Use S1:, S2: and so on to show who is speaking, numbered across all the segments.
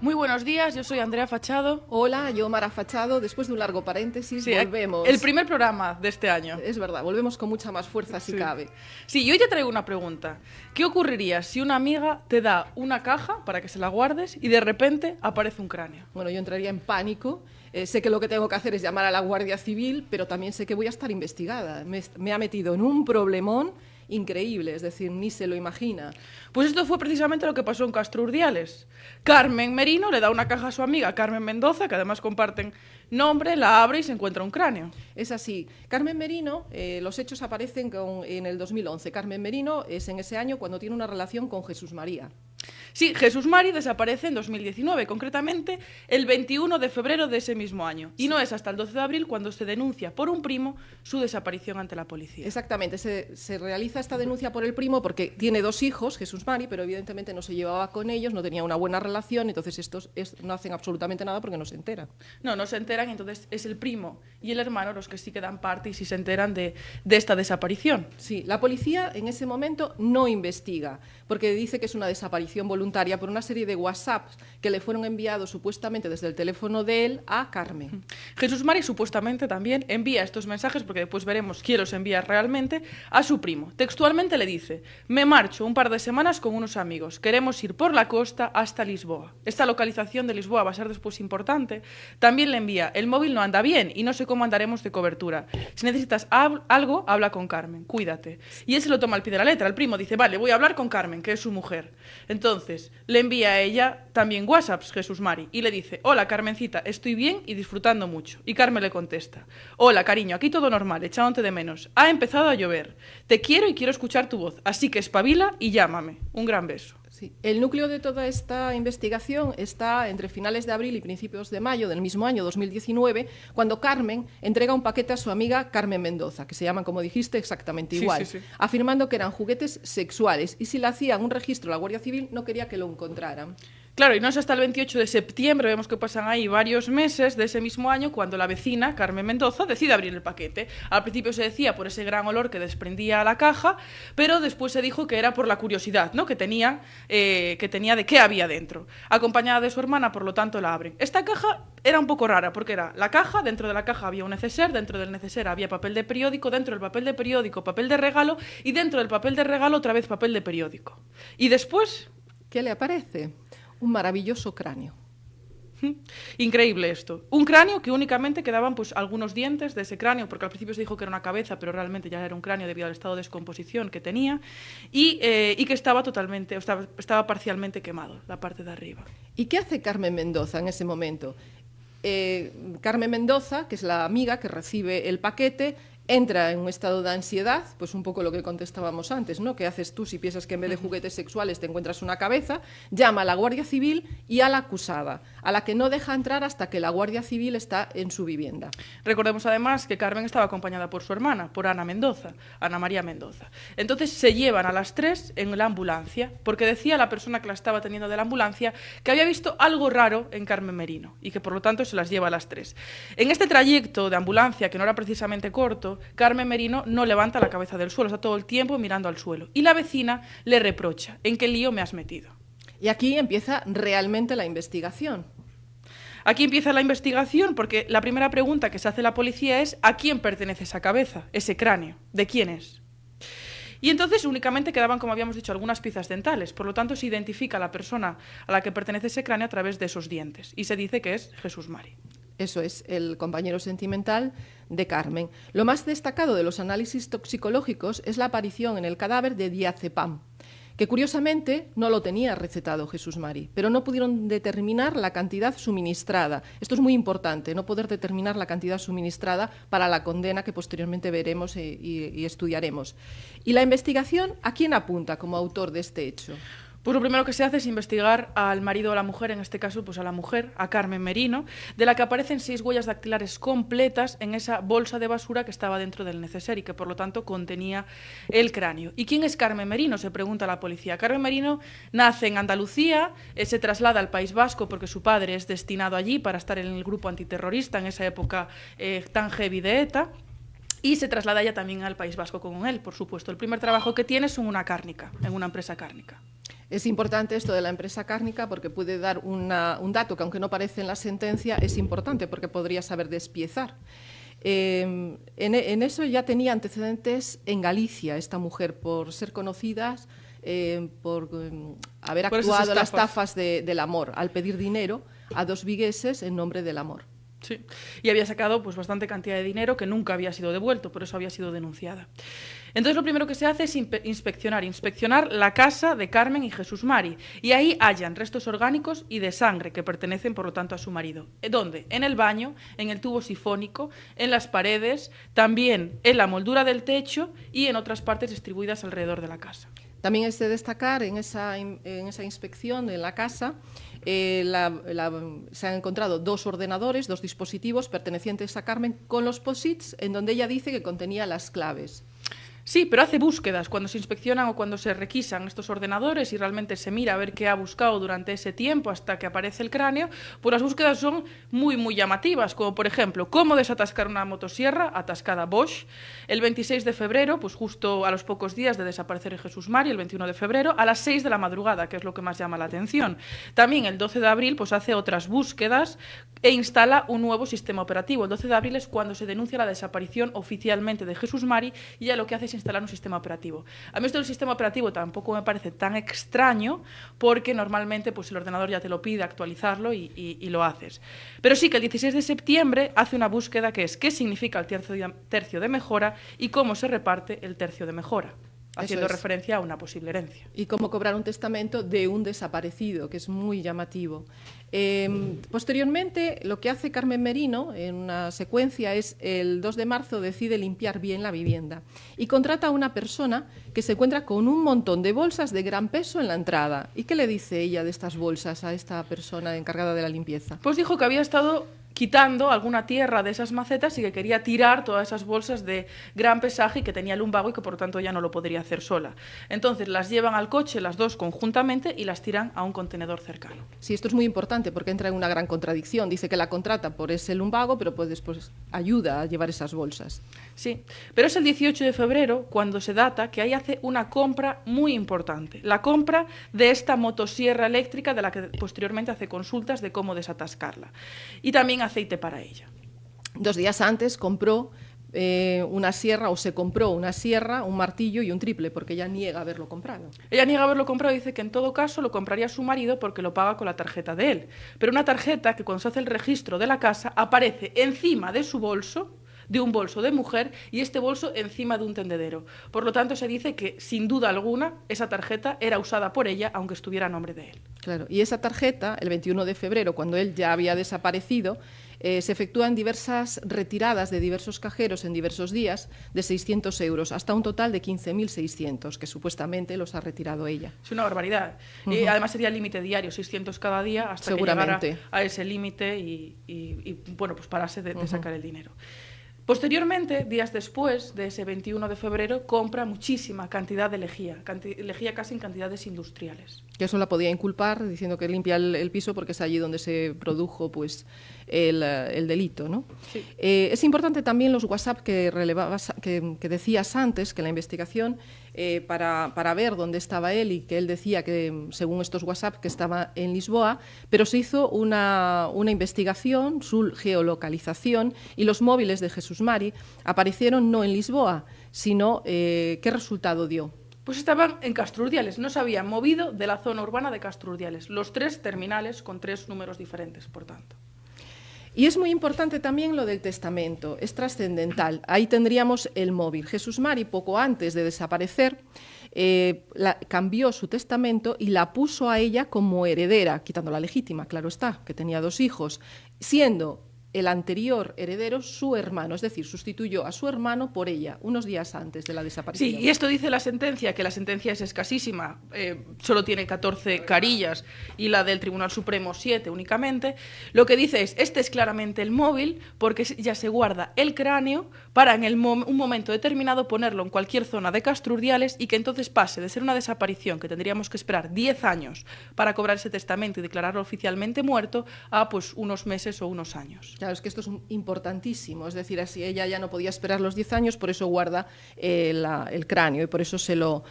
S1: Muy buenos días, yo soy Andrea Fachado.
S2: Hola, yo Mara Fachado. Después de un largo paréntesis, volvemos.
S1: El primer programa de este año.
S2: Es verdad, volvemos con mucha más fuerza si cabe.
S1: Sí, y hoy te traigo una pregunta. ¿Qué ocurriría si una amiga te da una caja para que se la guardes y de repente aparece un cráneo?
S2: Bueno, yo entraría en pánico. Sé que lo que tengo que hacer es llamar a la Guardia Civil, pero también sé que voy a estar investigada. Me ha metido en un problemón increíble, es decir, ni se lo imagina.
S1: Pues esto fue precisamente lo que pasó en Castro Urdiales. Carmen Merino le da una caja a su amiga Carmen Mendoza, que además comparten nombre, la abre y se encuentra un cráneo.
S2: Es así. Carmen Merino, los hechos aparecen en el 2011. Carmen Merino es en ese año cuando tiene una relación con Jesús María.
S1: Sí, Jesús Mari desaparece en 2019, concretamente el 21 de febrero de ese mismo año. Y no es hasta el 12 de abril cuando se denuncia por un primo su desaparición ante la policía.
S2: Exactamente, se realiza esta denuncia por el primo porque tiene 2 hijos, Jesús Mari, pero evidentemente no se llevaba con ellos, no tenía una buena relación, entonces estos no hacen absolutamente nada porque no se enteran.
S1: No se enteran, entonces es el primo y el hermano los que sí que dan parte y sí se enteran de esta desaparición.
S2: Sí, la policía en ese momento no investiga, porque dice que es una desaparición voluntaria por una serie de WhatsApps que le fueron enviados supuestamente desde el teléfono de él a Carmen.
S1: Jesús Mari supuestamente también envía estos mensajes, porque después veremos quién los envía realmente, a su primo. Textualmente le dice: me marcho un par de semanas con unos amigos, queremos ir por la costa hasta Lisboa. Esta localización de Lisboa va a ser después importante. También le envía: el móvil no anda bien y no sé cómo andaremos de cobertura. Si necesitas algo, habla con Carmen, cuídate. Y él se lo toma al pie de la letra. El primo dice: vale, voy a hablar con Carmen, que es su mujer. Entonces, le envía a ella también WhatsApps, Jesús Mari, y le dice: hola, Carmencita, estoy bien y disfrutando mucho. Y Carmen le contesta: hola, cariño, aquí todo normal, echándote de menos. Ha empezado a llover. Te quiero y quiero escuchar tu voz, así que espabila y llámame. Un gran beso.
S2: Sí. El núcleo de toda esta investigación está entre finales de abril y principios de mayo del mismo año, 2019, cuando Carmen entrega un paquete a su amiga Carmen Mendoza, que se llaman, como dijiste, exactamente igual,
S1: sí.
S2: afirmando que eran juguetes sexuales y si le hacían un registro a la Guardia Civil no quería que lo encontraran.
S1: Claro, y no es hasta el 28 de septiembre, vemos que pasan ahí varios meses de ese mismo año, cuando la vecina, Carmen Mendoza, decide abrir el paquete. Al principio se decía por ese gran olor que desprendía la caja, pero después se dijo que era por la curiosidad, ¿no?, que tenía de qué había dentro. Acompañada de su hermana, por lo tanto, la abren. Esta caja era un poco rara, porque era la caja, dentro de la caja había un neceser, dentro del neceser había papel de periódico, dentro del papel de periódico papel de regalo, y dentro del papel de regalo otra vez papel de periódico. Y después...
S2: ¿qué le aparece? Un maravilloso cráneo.
S1: Increíble esto. Un cráneo que únicamente quedaban pues algunos dientes de ese cráneo, porque al principio se dijo que era una cabeza, pero realmente ya era un cráneo debido al estado de descomposición que tenía, y que estaba parcialmente quemado, la parte de arriba.
S2: ¿Y qué hace Carmen Mendoza en ese momento? Carmen Mendoza, que es la amiga que recibe el paquete, entra en un estado de ansiedad, pues un poco lo que contestábamos antes, ¿no? ¿Qué haces tú si piensas que en vez de juguetes sexuales te encuentras una cabeza? Llama a la Guardia Civil y a la acusada, a la que no deja entrar hasta que la Guardia Civil está en su vivienda.
S1: Recordemos además que Carmen estaba acompañada por su hermana, por Ana María Mendoza. Entonces se llevan a las 3 en la ambulancia, porque decía la persona que la estaba teniendo de la ambulancia que había visto algo raro en Carmen Merino y que por lo tanto se las lleva a las 3. En este trayecto de ambulancia, que no era precisamente corto, Carmen Merino no levanta la cabeza del suelo, está todo el tiempo mirando al suelo. Y la vecina le reprocha: ¿en qué lío me has metido?
S2: Y aquí empieza realmente la investigación.
S1: Aquí empieza la investigación porque la primera pregunta que se hace la policía es: ¿a quién pertenece esa cabeza, ese cráneo? ¿De quién es? Y entonces únicamente quedaban, como habíamos dicho, algunas piezas dentales. Por lo tanto, se identifica a la persona a la que pertenece ese cráneo a través de esos dientes. Y se dice que es Jesús Mari.
S2: Eso es, el compañero sentimental de Carmen. Lo más destacado de los análisis toxicológicos es la aparición en el cadáver de diazepam, que curiosamente no lo tenía recetado Jesús Mari, pero no pudieron determinar la cantidad suministrada. Esto es muy importante, no poder determinar la cantidad suministrada para la condena que posteriormente veremos y estudiaremos. ¿Y la investigación a quién apunta como autor de este hecho?
S1: Pues lo primero que se hace es investigar al marido o a la mujer, en este caso pues a la mujer, a Carmen Merino, de la que aparecen 6 huellas dactilares completas en esa bolsa de basura que estaba dentro del neceser y que por lo tanto contenía el cráneo. ¿Y quién es Carmen Merino?, se pregunta la policía. Carmen Merino nace en Andalucía, se traslada al País Vasco porque su padre es destinado allí para estar en el grupo antiterrorista en esa época tan heavy de ETA. Y se traslada ella también al País Vasco con él, por supuesto. El primer trabajo que tiene es en una cárnica, en una empresa cárnica.
S2: Es importante esto de la empresa cárnica porque puede dar un dato que, aunque no aparece en la sentencia, es importante porque podría saber despiezar. En eso ya tenía antecedentes en Galicia esta mujer por ser conocidas por haber actuado las estafas del amor al pedir dinero a 2 vigueses en nombre del amor.
S1: Sí, y había sacado pues bastante cantidad de dinero que nunca había sido devuelto, por eso había sido denunciada. Entonces lo primero que se hace es inspeccionar la casa de Carmen y Jesús Mari, y ahí hallan restos orgánicos y de sangre que pertenecen por lo tanto a su marido. ¿Dónde? En el baño, en el tubo sifónico, en las paredes, también en la moldura del techo y en otras partes distribuidas alrededor de la casa.
S2: También es de destacar en esa inspección en la casa se han encontrado 2 ordenadores, 2 dispositivos pertenecientes a Carmen con los POSITs en donde ella dice que contenía las claves.
S1: Sí, pero hace búsquedas cuando se inspeccionan o cuando se requisan estos ordenadores y realmente se mira a ver qué ha buscado durante ese tiempo hasta que aparece el cráneo, pues las búsquedas son muy llamativas, como por ejemplo, cómo desatascar una motosierra atascada Bosch. El 26 de febrero, pues justo a los pocos días de desaparecer Jesús Mari, el 21 de febrero, a las 6 de la madrugada, que es lo que más llama la atención. También el 12 de abril, pues hace otras búsquedas e instala un nuevo sistema operativo. El 12 de abril es cuando se denuncia la desaparición oficialmente de Jesús Mari y ya lo que hace es instalar un sistema operativo. A mí esto del sistema operativo tampoco me parece tan extraño porque normalmente pues, el ordenador ya te lo pide actualizarlo y lo haces. Pero sí que el 16 de septiembre hace una búsqueda que es qué significa el tercio de mejora y cómo se reparte el tercio de mejora, haciendo referencia a una posible herencia.
S2: Y cómo cobrar un testamento de un desaparecido, que es muy llamativo. Posteriormente, lo que hace Carmen Merino, en una secuencia, es el 2 de marzo decide limpiar bien la vivienda y contrata a una persona que se encuentra con un montón de bolsas de gran peso en la entrada. ¿Y qué le dice ella de estas bolsas a esta persona encargada de la limpieza?
S1: Pues dijo que había estado quitando alguna tierra de esas macetas y que quería tirar todas esas bolsas de gran pesaje y que tenía lumbago y que por lo tanto ya no lo podría hacer sola. Entonces las llevan al coche las 2 conjuntamente y las tiran a un contenedor cercano.
S2: Sí, esto es muy importante porque entra en una gran contradicción. Dice que la contrata por ese lumbago, pero pues después ayuda a llevar esas bolsas.
S1: Sí, pero es el 18 de febrero cuando se data que ahí hace una compra muy importante. La compra de esta motosierra eléctrica de la que posteriormente hace consultas de cómo desatascarla. Y también aceite para ella.
S2: 2 días antes compró una sierra, o se compró una sierra, un martillo y un triple, porque ella niega haberlo comprado.
S1: Ella niega haberlo comprado y dice que en todo caso lo compraría su marido porque lo paga con la tarjeta de él. Pero una tarjeta que cuando se hace el registro de la casa aparece encima de su bolso, de un bolso de mujer, y este bolso encima de un tendedero. Por lo tanto, se dice que, sin duda alguna, esa tarjeta era usada por ella, aunque estuviera a nombre de él.
S2: Claro, y esa tarjeta, el 21 de febrero, cuando él ya había desaparecido, se efectúan diversas retiradas de diversos cajeros en diversos días de 600 euros, hasta un total de 15.600, que supuestamente los ha retirado ella.
S1: Es una barbaridad. Además sería el límite diario, 600 cada día, hasta que llegara a ese límite y bueno, pues parase de sacar el dinero. Posteriormente, días después de ese 21 de febrero, compra muchísima cantidad de lejía casi en cantidades industriales.
S2: Que eso la podía inculpar diciendo que limpia el piso porque es allí donde se produjo pues, el delito, ¿no?
S1: Sí.
S2: Es importante también los WhatsApp que decías antes, que la investigación, para ver dónde estaba él, y que él decía que, según estos WhatsApp, que estaba en Lisboa, pero se hizo una investigación, su geolocalización, y los móviles de Jesús Mari aparecieron no en Lisboa, sino ¿qué resultado dio?
S1: Pues estaban en Castrurdiales, no se habían movido de la zona urbana de Castrurdiales, los 3 terminales con 3 números diferentes, por tanto.
S2: Y es muy importante también lo del testamento, es trascendental. Ahí tendríamos el móvil. Jesús Mari, poco antes de desaparecer, cambió su testamento y la puso a ella como heredera, quitando la legítima, claro está, que tenía 2 hijos, siendo el anterior heredero su hermano, es decir, sustituyó a su hermano por ella, unos días antes de la desaparición.
S1: Sí, y esto dice la sentencia, que la sentencia es escasísima, solo tiene 14 carillas y la del Tribunal Supremo 7 únicamente. Lo que dice es, este es claramente el móvil, porque ya se guarda el cráneo para en un momento determinado ponerlo en cualquier zona de Castrurdiales y que entonces pase de ser una desaparición que tendríamos que esperar 10 años para cobrar ese testamento y declararlo oficialmente muerto a pues unos meses o unos años.
S2: Claro, es que esto es importantísimo, es decir, así ella ya no podía esperar los 10 años, por eso guarda el cráneo y por eso se lo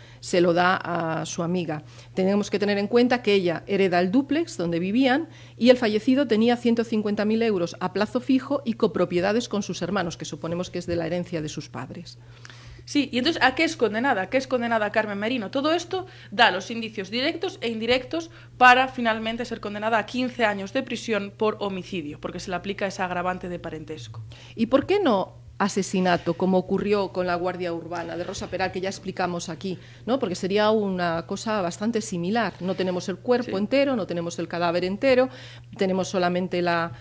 S2: da a su amiga. Tenemos que tener en cuenta que ella hereda el dúplex donde vivían y el fallecido tenía 150.000 euros a plazo fijo y copropiedades con sus hermanos, que suponemos que es de la herencia de sus padres.
S1: Sí, y entonces, ¿a qué es condenada? ¿A qué es condenada Carmen Merino? Todo esto da los indicios directos e indirectos para finalmente ser condenada a 15 años de prisión por homicidio, porque se le aplica esa agravante de parentesco.
S2: ¿Y por qué no asesinato, como ocurrió con la Guardia Urbana de Rosa Peral, que ya explicamos aquí, ¿no? Porque sería una cosa bastante similar. No tenemos el cuerpo entero, no tenemos el cadáver entero, tenemos solamente la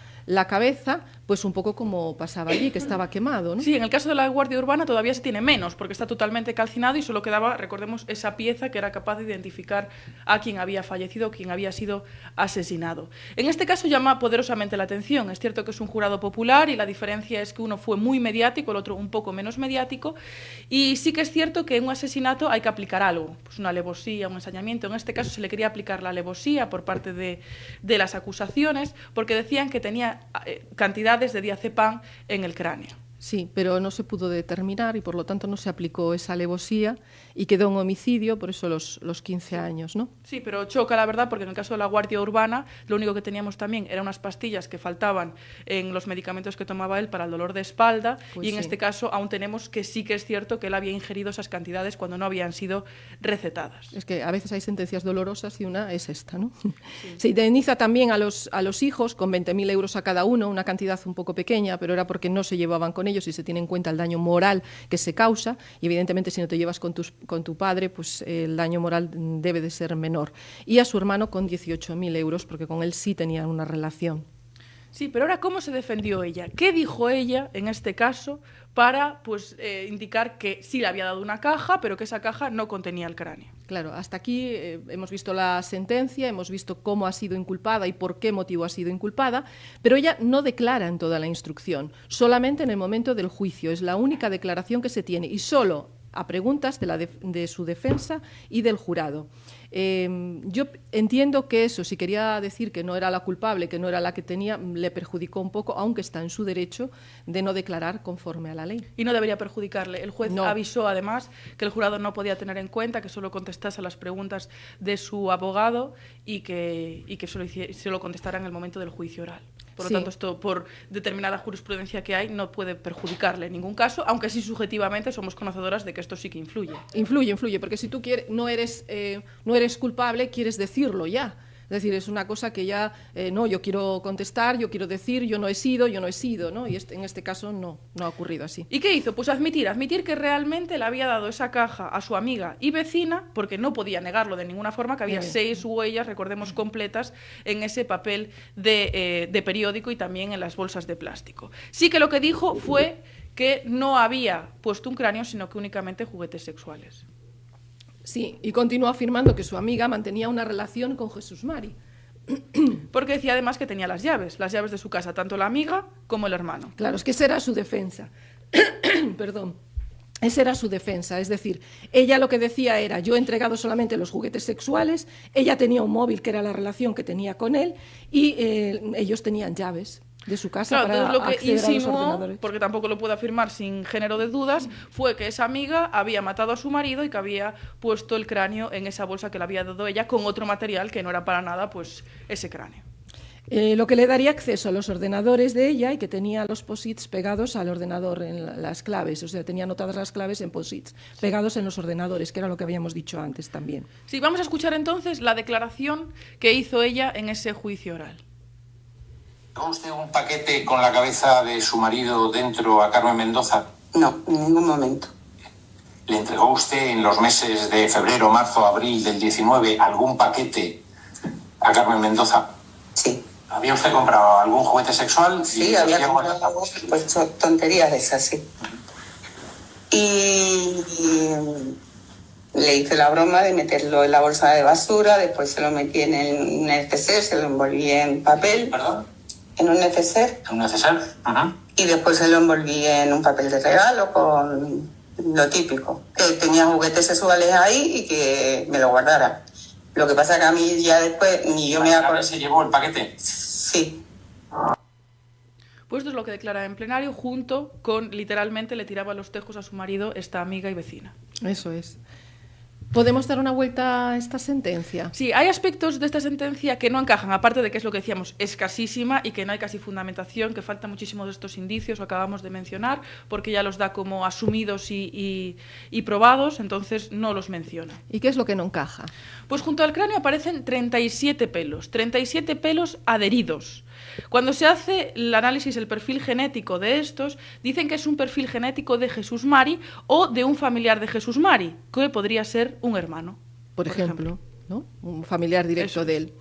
S2: cabeza, pues un poco como pasaba allí, que estaba quemado, ¿no?
S1: Sí, en el caso de la Guardia Urbana todavía se tiene menos, porque está totalmente calcinado y solo quedaba, recordemos, esa pieza que era capaz de identificar a quien había fallecido, quien había sido asesinado. En este caso llama poderosamente la atención. Es cierto que es un jurado popular y la diferencia es que uno fue muy mediático, el otro un poco menos mediático, y sí que es cierto que en un asesinato hay que aplicar algo, pues una alevosía, un ensañamiento. En este caso se le quería aplicar la alevosía por parte de las acusaciones, porque decían que tenía cantidades de diazepam en el cráneo.
S2: Sí, pero no se pudo determinar y por lo tanto no se aplicó esa alevosía y quedó un homicidio, por eso los 15 años, ¿no?
S1: Sí, pero choca la verdad porque en el caso de la Guardia Urbana lo único que teníamos también eran unas pastillas que faltaban en los medicamentos que tomaba él para el dolor de espalda y en este caso aún tenemos que sí que es cierto que él había ingerido esas cantidades cuando no habían sido recetadas.
S2: Es que a veces hay sentencias dolorosas y una es esta, ¿no? Sí. Se indemniza también a los hijos con 20.000 euros a cada uno, una cantidad un poco pequeña, pero era porque no se llevaban con ellos y se tiene en cuenta el daño moral que se causa y evidentemente si no te llevas con tu padre pues el daño moral debe de ser menor, y a su hermano con 18.000 euros porque con él sí tenían una relación.
S1: Sí, pero ahora ¿cómo se defendió ella? ¿Qué dijo ella en este caso para indicar que sí le había dado una caja, pero que esa caja no contenía el cráneo?
S2: Claro, hasta aquí hemos visto la sentencia, hemos visto cómo ha sido inculpada y por qué motivo ha sido inculpada, pero ella no declara en toda la instrucción, solamente en el momento del juicio, es la única declaración que se tiene y solo a preguntas de su defensa y del jurado. Yo entiendo que eso, si quería decir que no era la culpable, que no era la que tenía, le perjudicó un poco, aunque está en su derecho de no declarar conforme a la ley.
S1: Y no debería perjudicarle. El juez avisó además que el jurado no podía tener en cuenta que solo contestase a las preguntas de su abogado y que solo contestara en el momento del juicio oral. Por lo tanto, esto, por determinada jurisprudencia que hay, no puede perjudicarle en ningún caso, aunque sí subjetivamente somos conocedoras de que esto sí que influye.
S2: Influye, porque si tú no eres culpable, quieres decirlo ya. Es decir, es una cosa que ya, no, yo quiero contestar, yo quiero decir, yo no he sido, ¿no? Y en este caso no ha ocurrido así.
S1: ¿Y qué hizo? Pues admitir que realmente le había dado esa caja a su amiga y vecina, porque no podía negarlo de ninguna forma, que había 6 huellas, recordemos, completas en ese papel de periódico y también en las bolsas de plástico. Sí que lo que dijo fue que no había puesto un cráneo, sino que únicamente juguetes sexuales.
S2: Sí, y continuó afirmando que su amiga mantenía una relación con Jesús Mari.
S1: Porque decía además que tenía las llaves de su casa, tanto la amiga como el hermano.
S2: Claro, es que esa era su defensa. Perdón. Esa era su defensa, es decir, ella lo que decía era, yo he entregado solamente los juguetes sexuales, ella tenía un móvil que era la relación que tenía con él y ellos tenían llaves de su casa para
S1: lo que
S2: acceder a los ordenadores.
S1: Porque tampoco lo puedo afirmar sin género de dudas, fue que esa amiga había matado a su marido y que había puesto el cráneo en esa bolsa que le había dado ella con otro material que no era para nada pues ese cráneo.
S2: Lo que le daría acceso a los ordenadores de ella y que tenía los posits pegados al ordenador en las claves, o sea, tenía anotadas las claves en posits pegados en los ordenadores, que era lo que habíamos dicho antes también.
S1: Sí, vamos a escuchar entonces la declaración que hizo ella en ese juicio oral.
S3: ¿Entregó usted un paquete con la cabeza de su marido dentro a Carmen Mendoza?
S4: No, en ningún momento.
S3: ¿Le entregó usted en los meses de febrero, marzo, abril del 19 algún paquete a Carmen Mendoza?
S4: Sí.
S3: ¿Había usted comprado algún juguete sexual?
S4: Sí, había comprado pues, tonterías de esas, sí. Y le hice la broma de meterlo en la bolsa de basura, después se lo metí en un neceser, se lo envolví en papel.
S3: ¿Perdón?
S4: En un neceser.
S3: ¿En un neceser?
S4: Y después se lo envolví en un papel de regalo con lo típico. Que tenía juguetes sexuales ahí y que me lo guardara. Lo que pasa es que a mí ya después ni yo me acuerdo.
S3: ¿Se llevó el paquete?
S4: Sí.
S1: Pues esto es lo que declara en plenario, junto con, literalmente, le tiraba los tejos a su marido esta amiga y vecina.
S2: Eso es. ¿Podemos dar una vuelta a esta sentencia?
S1: Sí, hay aspectos de esta sentencia que no encajan, aparte de que es lo que decíamos, escasísima y que no hay casi fundamentación, que falta muchísimo de estos indicios, lo acabamos de mencionar, porque ya los da como asumidos y probados, entonces no los menciona.
S2: ¿Y qué es lo que no encaja?
S1: Pues junto al cráneo aparecen 37 pelos adheridos. Cuando se hace el análisis, el perfil genético de estos, dicen que es un perfil genético de Jesús Mari o de un familiar de Jesús Mari, que podría ser un hermano.
S2: Por ejemplo, ¿no? Un familiar directo
S1: Eso
S2: de
S1: es.
S2: él.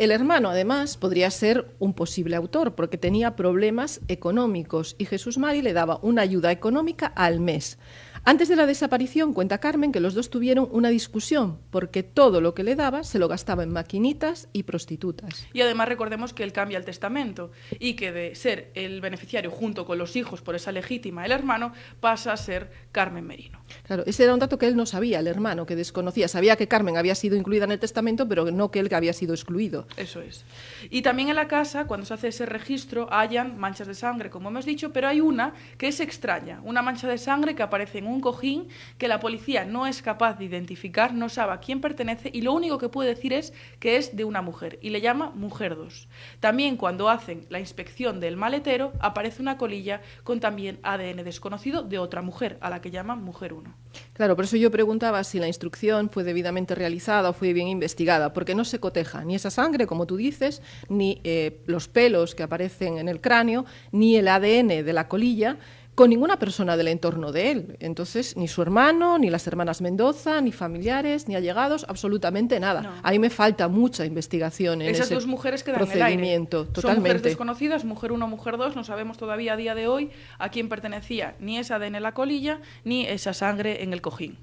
S2: El hermano, además, podría ser un posible autor, porque tenía problemas económicos y Jesús Mari le daba una ayuda económica al mes. Antes de la desaparición, cuenta Carmen que los dos tuvieron una discusión, porque todo lo que le daba se lo gastaba en maquinitas y prostitutas.
S1: Y además recordemos que él cambia el testamento y que de ser el beneficiario junto con los hijos por esa legítima, el hermano, pasa a ser Carmen Merino.
S2: Claro, ese era un dato que él no sabía, el hermano, que desconocía. Sabía que Carmen había sido incluida en el testamento, pero no que él había sido excluido.
S1: Eso es. Y también en la casa, cuando se hace ese registro, hayan manchas de sangre, como hemos dicho, pero hay una que es extraña, una mancha de sangre que aparece en un cojín que la policía no es capaz de identificar, no sabe a quién pertenece y lo único que puede decir es que es de una mujer y le llama Mujer 2. También cuando hacen la inspección del maletero aparece una colilla con también ADN desconocido de otra mujer, a la que llaman Mujer 1.
S2: Claro, por eso yo preguntaba si la instrucción fue debidamente realizada o fue bien investigada, porque no se coteja ni esa sangre, como tú dices, ni los pelos que aparecen en el cráneo, ni el ADN de la colilla, con ninguna persona del entorno de él. Entonces, ni su hermano, ni las hermanas Mendoza, ni familiares, ni allegados, absolutamente nada.
S1: No.
S2: A mí me falta mucha investigación en
S1: Esas
S2: ese
S1: dos mujeres quedan en el aire.
S2: procedimiento.
S1: Son
S2: Totalmente.
S1: mujeres desconocidas, Mujer 1, Mujer 2, no sabemos todavía a día de hoy a quién pertenecía ni esa ADN en la colilla, ni esa sangre en el cojín.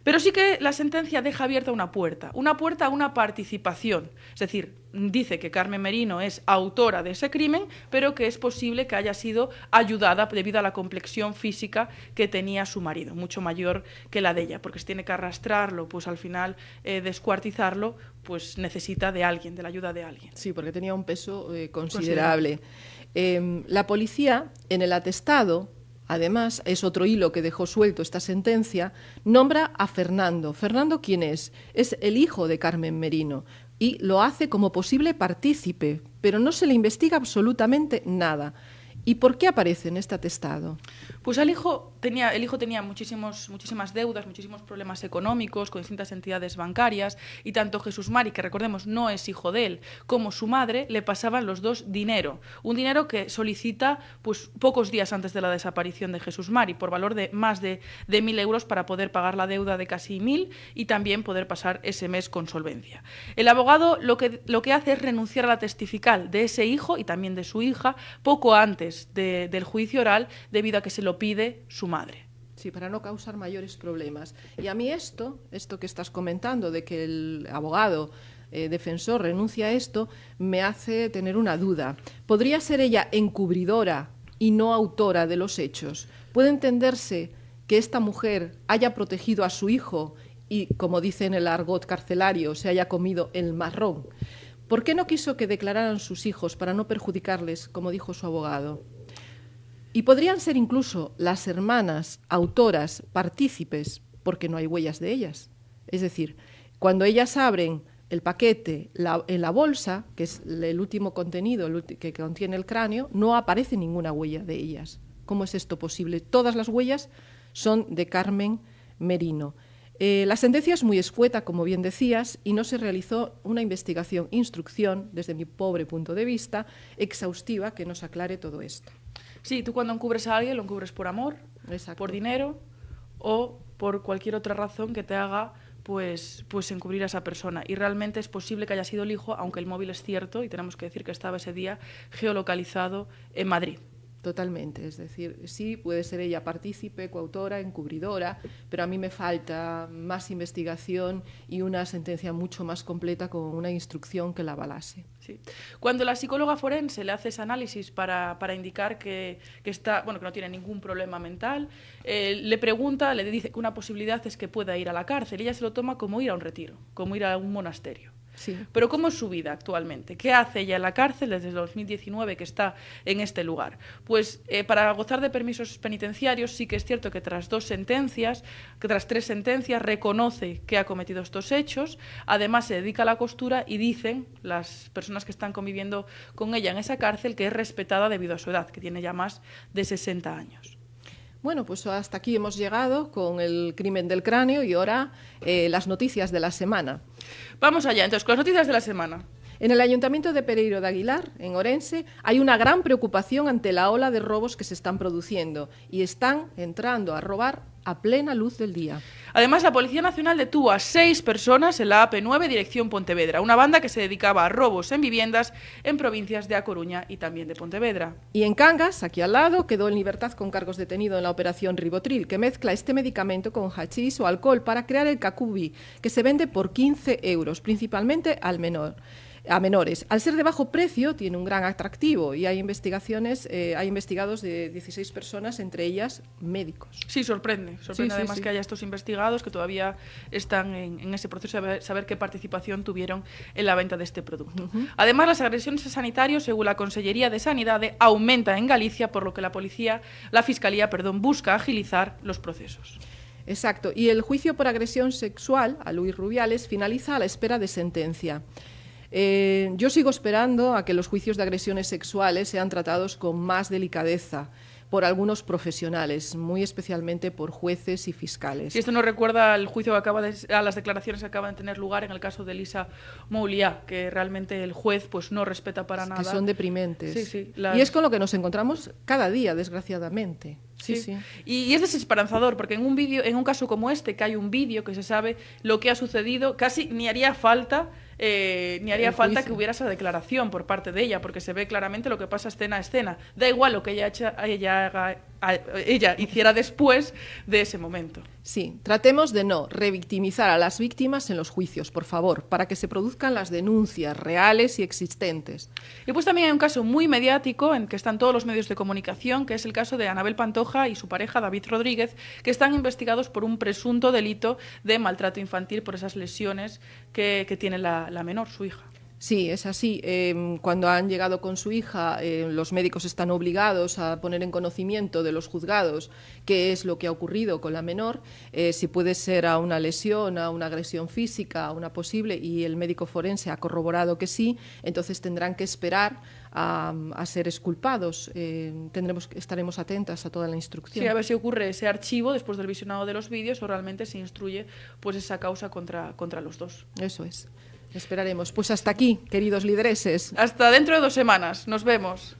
S1: Pero sí que la sentencia deja abierta una puerta a una participación. Es decir, dice que Carmen Merino es autora de ese crimen, pero que es posible que haya sido ayudada debido a la complexión física que tenía su marido, mucho mayor que la de ella, porque si tiene que arrastrarlo, pues al final descuartizarlo, pues necesita de alguien, de la ayuda de alguien.
S2: Sí, porque tenía un peso considerable. La policía, en el atestado, además, es otro hilo que dejó suelto esta sentencia, nombra a Fernando. ¿Fernando quién es? Es el hijo de Carmen Merino y lo hace como posible partícipe, pero no se le investiga absolutamente nada. ¿Y por qué aparece en este atestado?
S1: Pues el hijo tenía muchísimas deudas, muchísimos problemas económicos con distintas entidades bancarias y tanto Jesús Mari, que recordemos no es hijo de él, como su madre le pasaban los dos dinero. Un dinero que solicita pues pocos días antes de la desaparición de Jesús Mari por valor de más de 1.000 euros para poder pagar la deuda de casi 1.000 y también poder pasar ese mes con solvencia. El abogado lo que hace es renunciar a la testifical de ese hijo y también de su hija poco antes del juicio oral debido a que se lo pide su madre.
S2: Sí, para no causar mayores problemas. Y a mí esto que estás comentando, de que el abogado defensor renuncia a esto, me hace tener una duda. ¿Podría ser ella encubridora y no autora de los hechos? ¿Puede entenderse que esta mujer haya protegido a su hijo y, como dice en el argot carcelario, se haya comido el marrón? ¿Por qué no quiso que declararan sus hijos para no perjudicarles, como dijo su abogado? Y podrían ser incluso las hermanas autoras partícipes, porque no hay huellas de ellas. Es decir, cuando ellas abren el paquete en la bolsa, que es el último contenido que contiene el cráneo, no aparece ninguna huella de ellas. ¿Cómo es esto posible? Todas las huellas son de Carmen Merino. La sentencia es muy escueta, como bien decías, y no se realizó una instrucción, desde mi pobre punto de vista, exhaustiva que nos aclare todo esto.
S1: Sí, tú cuando encubres a alguien lo encubres por amor,
S2: Exacto.
S1: por dinero o por cualquier otra razón que te haga pues encubrir a esa persona. Y realmente es posible que haya sido el hijo, aunque el móvil es cierto, y tenemos que decir que estaba ese día geolocalizado en Madrid.
S2: Totalmente, es decir, sí, puede ser ella partícipe, coautora, encubridora, pero a mí me falta más investigación y una sentencia mucho más completa con una instrucción que la avalase.
S1: Sí. Cuando la psicóloga forense le hace ese análisis para indicar que no tiene ningún problema mental, le pregunta, le dice que una posibilidad es que pueda ir a la cárcel. Ella se lo toma como ir a un retiro, como ir a un monasterio.
S2: Sí.
S1: Pero ¿cómo es su vida actualmente? ¿Qué hace ella en la cárcel desde el 2019 que está en este lugar? Pues para gozar de permisos penitenciarios sí que es cierto que tras 3 sentencias reconoce que ha cometido estos hechos, además se dedica a la costura y dicen las personas que están conviviendo con ella en esa cárcel que es respetada debido a su edad, que tiene ya más de 60 años.
S2: Bueno, pues hasta aquí hemos llegado con el crimen del cráneo y ahora las noticias de la semana.
S1: Vamos allá, entonces, con las noticias de la semana.
S2: En el Ayuntamiento de Pereiro de Aguilar, en Orense, hay una gran preocupación ante la ola de robos que se están produciendo y están entrando a robar a plena luz del día.
S1: Además, la Policía Nacional detuvo a 6 personas en la AP9 dirección Pontevedra, una banda que se dedicaba a robos en viviendas en provincias de A Coruña y también de Pontevedra.
S2: Y en Cangas, aquí al lado, quedó en libertad con cargos detenido en la operación Ribotril, que mezcla este medicamento con hachís o alcohol para crear el cacubi, que se vende por 15 euros, principalmente a menores. Al ser de bajo precio, tiene un gran atractivo y hay investigados de 16 personas, entre ellas médicos.
S1: Sí, sorprende
S2: Sí,
S1: además que haya estos investigados que todavía están en ese proceso de saber qué participación tuvieron en la venta de este producto. Además, las agresiones a sanitarios, según la Consellería de Sanidade, aumentan en Galicia, por lo que la Fiscalía busca agilizar los procesos.
S2: Exacto. Y el juicio por agresión sexual a Luis Rubiales finaliza a la espera de sentencia. Yo sigo esperando a que los juicios de agresiones sexuales sean tratados con más delicadeza por algunos profesionales, muy especialmente por jueces y fiscales.
S1: Si esto nos recuerda al juicio que a las declaraciones que acaban de tener lugar en el caso de Elisa Mouliá, que realmente el juez no respeta para nada.
S2: Que son deprimentes.
S1: Sí,
S2: Y es con lo que nos encontramos cada día, desgraciadamente. Sí.
S1: Y es desesperanzador, porque en un caso como este, que hay un vídeo que se sabe lo que ha sucedido, casi ni haría falta que hubiera esa declaración por parte de ella, porque se ve claramente lo que pasa escena a escena. Da igual lo que ella hiciera después de ese momento.
S2: Sí, tratemos de no revictimizar a las víctimas en los juicios, por favor, para que se produzcan las denuncias reales y existentes.
S1: Y pues también hay un caso muy mediático en que están todos los medios de comunicación, que es el caso de Anabel Pantoja y su pareja David Rodríguez, que están investigados por un presunto delito de maltrato infantil por esas lesiones que tiene la menor, su hija.
S2: Sí, es así. Cuando han llegado con su hija, los médicos están obligados a poner en conocimiento de los juzgados qué es lo que ha ocurrido con la menor, si puede ser a una lesión, a una agresión física, a una posible, y el médico forense ha corroborado que sí, entonces tendrán que esperar a ser exculpados. Estaremos atentas a toda la instrucción.
S1: Sí, a ver si ocurre ese archivo después del visionado de los vídeos o realmente se instruye esa causa contra los dos.
S2: Eso es. Esperaremos. Pues hasta aquí, queridos lidereses.
S1: Hasta dentro de 2 semanas. Nos vemos.